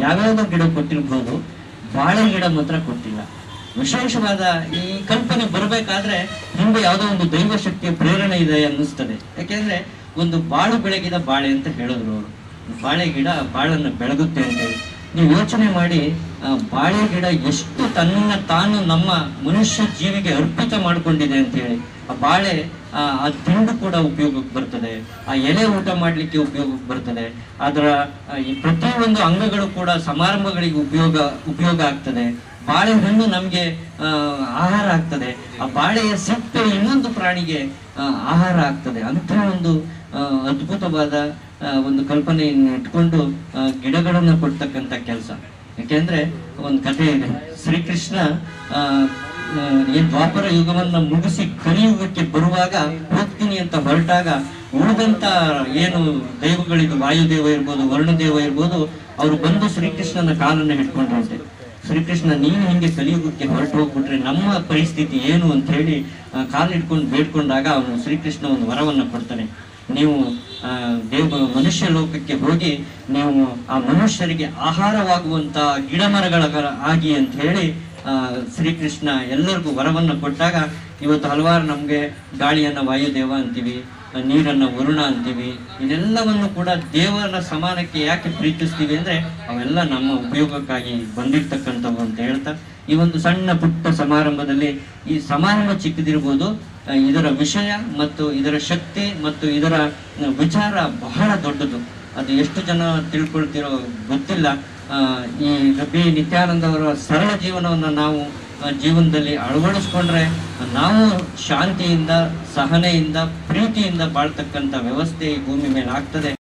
ಯಾವ್ಯಾವುದೋ ಗಿಡ ಕೊಟ್ಟಿರ್ಬೋದು, ಬಾಳೆ ಗಿಡ ಮಾತ್ರ ಕೊಟ್ಟಿಲ್ಲ. ವಿಶೇಷವಾದ ಈ ಕಲ್ಪನೆ ಬರಬೇಕಾದ್ರೆ ಹಿಂದೆ ಯಾವುದೋ ಒಂದು ದೈವ ಶಕ್ತಿಯ ಪ್ರೇರಣೆ ಇದೆ ಅನ್ನಿಸ್ತದೆ. ಯಾಕೆಂದ್ರೆ ಒಂದು ಬಾಳು ಬೆಳಗಿದ ಬಾಳೆ ಅಂತ ಹೇಳಿದ್ರು ಅವರು. ಬಾಳೆ ಗಿಡ ಬಾಳನ್ನು ಬೆಳಗುತ್ತೆ ಅಂತೇಳಿ ನೀವು ಯೋಚನೆ ಮಾಡಿ, ಬಾಳೆ ಗಿಡ ಎಷ್ಟು ತನ್ನ ತಾನು ನಮ್ಮ ಮನುಷ್ಯ ಜೀವಿಗೆ ಅರ್ಪಿತ ಮಾಡಿಕೊಂಡಿದೆ ಅಂತ ಹೇಳಿ. ಆ ಬಾಳೆ ಆ ತಿಂಡು ಕೂಡ ಉಪಯೋಗಕ್ಕೆ ಬರ್ತದೆ, ಆ ಎಲೆ ಊಟ ಮಾಡ್ಲಿಕ್ಕೆ ಉಪಯೋಗಕ್ಕೆ ಬರ್ತದೆ, ಅದರ ಈ ಪ್ರತಿಯೊಂದು ಅಂಗಗಳು ಕೂಡ ಸಮಾರಂಭಗಳಿಗೆ ಉಪಯೋಗ ಆಗ್ತದೆ. ಬಾಳೆಹಣ್ಣು ನಮ್ಗೆ ಆಹಾರ ಆಗ್ತದೆ, ಆ ಬಾಳೆಯ ಸಿಪ್ಪೆ ಇನ್ನೊಂದು ಪ್ರಾಣಿಗೆ ಆಹಾರ ಆಗ್ತದೆ. ಅಂತಹ ಒಂದು ಅದ್ಭುತವಾದ ಒಂದು ಕಲ್ಪನೆಯನ್ನು ಇಟ್ಕೊಂಡು ಗಿಡಗಳನ್ನ ಕೊಡ್ತಕ್ಕಂಥ ಕೆಲಸ. ಯಾಕೆಂದ್ರೆ ಒಂದು ಕಥೆ ಇದೆ, ಶ್ರೀಕೃಷ್ಣ ಈ ದ್ವಾಪರ ಯುಗವನ್ನ ಮುಗಿಸಿ ಕಲಿಯುಗಕ್ಕೆ ಬರುವಾಗ ಹೋಗ್ತೀನಿ ಅಂತ ಹೊರಟಾಗ ಉಳಿದಂತ ಏನು ದೈವಗಳಿಗೂ ವಾಯುದೇವ ಇರ್ಬೋದು, ವರುಣದೇವ ಇರ್ಬೋದು, ಅವರು ಬಂದು ಶ್ರೀಕೃಷ್ಣನ ಕಾಲನ್ನ ಹಿಡ್ಕೊಂಡ್ರಂತೆ. ಶ್ರೀಕೃಷ್ಣ ನೀನು ಹಿಂಗೆ ಕಲಿಯುಗಕ್ಕೆ ಹೊರಟು ಹೋಗ್ಬಿಟ್ರೆ ನಮ್ಮ ಪರಿಸ್ಥಿತಿ ಏನು ಅಂತ ಹೇಳಿ ಕಾಲು ಹಿಡ್ಕೊಂಡು ಬೇಡ್ಕೊಂಡಾಗ ಅವನು ಶ್ರೀಕೃಷ್ಣ ಒಂದು ವರವನ್ನ ಕೊಡ್ತಾನೆ. ನೀವು ಮನುಷ್ಯ ಲೋಕಕ್ಕೆ ಹೋಗಿ ನೀವು ಆ ಮನುಷ್ಯರಿಗೆ ಆಹಾರವಾಗುವಂತ ಗಿಡ ಮರಗಳ ಆಗಿ ಅಂತ ಹೇಳಿ ಶ್ರೀಕೃಷ್ಣ ಎಲ್ಲರಿಗೂ ವರವನ್ನ ಕೊಟ್ಟಾಗ ಇವತ್ತು ಹಲವಾರು ನಮ್ಗೆ ಗಾಳಿಯನ್ನ ವಾಯುದೇವ ಅಂತೀವಿ, ನೀರನ್ನ ವರುಣ ಅಂತೀವಿ. ಇದೆಲ್ಲವನ್ನು ಕೂಡ ದೇವರ ಸಮಾನಕ್ಕೆ ಯಾಕೆ ಪ್ರೀತಿಸ್ತೀವಿ ಅಂದ್ರೆ ಅವೆಲ್ಲ ನಮ್ಮ ಉಪಯೋಗಕ್ಕಾಗಿ ಬಂದಿರ್ತಕ್ಕಂಥವು ಅಂತ ಹೇಳ್ತಾ, ಈ ಒಂದು ಸಣ್ಣ ಪುಟ್ಟ ಸಮಾರಂಭದಲ್ಲಿ, ಈ ಸಮಾರಂಭ ಚಿಕ್ಕದಿರ್ಬೋದು, ಇದರ ವಿಷಯ ಮತ್ತು ಇದರ ಶಕ್ತಿ ಮತ್ತು ಇದರ ವಿಚಾರ ಬಹಳ ದೊಡ್ಡದು. ಅದು ಎಷ್ಟು ಜನ ತಿಳ್ಕೊಳ್ತಿರೋ ಗೊತ್ತಿಲ್ಲ. ಈ ರಬಿ ನಿತ್ಯಾನಂದ ಅವರ ಸರಳ ಜೀವನವನ್ನು ನಾವು ಜೀವನದಲ್ಲಿ ಅಳವಡಿಸ್ಕೊಂಡ್ರೆ ನಾವು ಶಾಂತಿಯಿಂದ, ಸಹನೆಯಿಂದ, ಪ್ರೀತಿಯಿಂದ ಬಾಳ್ತಕ್ಕಂಥ ವ್ಯವಸ್ಥೆ ಈ ಭೂಮಿ ಮೇಲೆ ಆಗ್ತದೆ.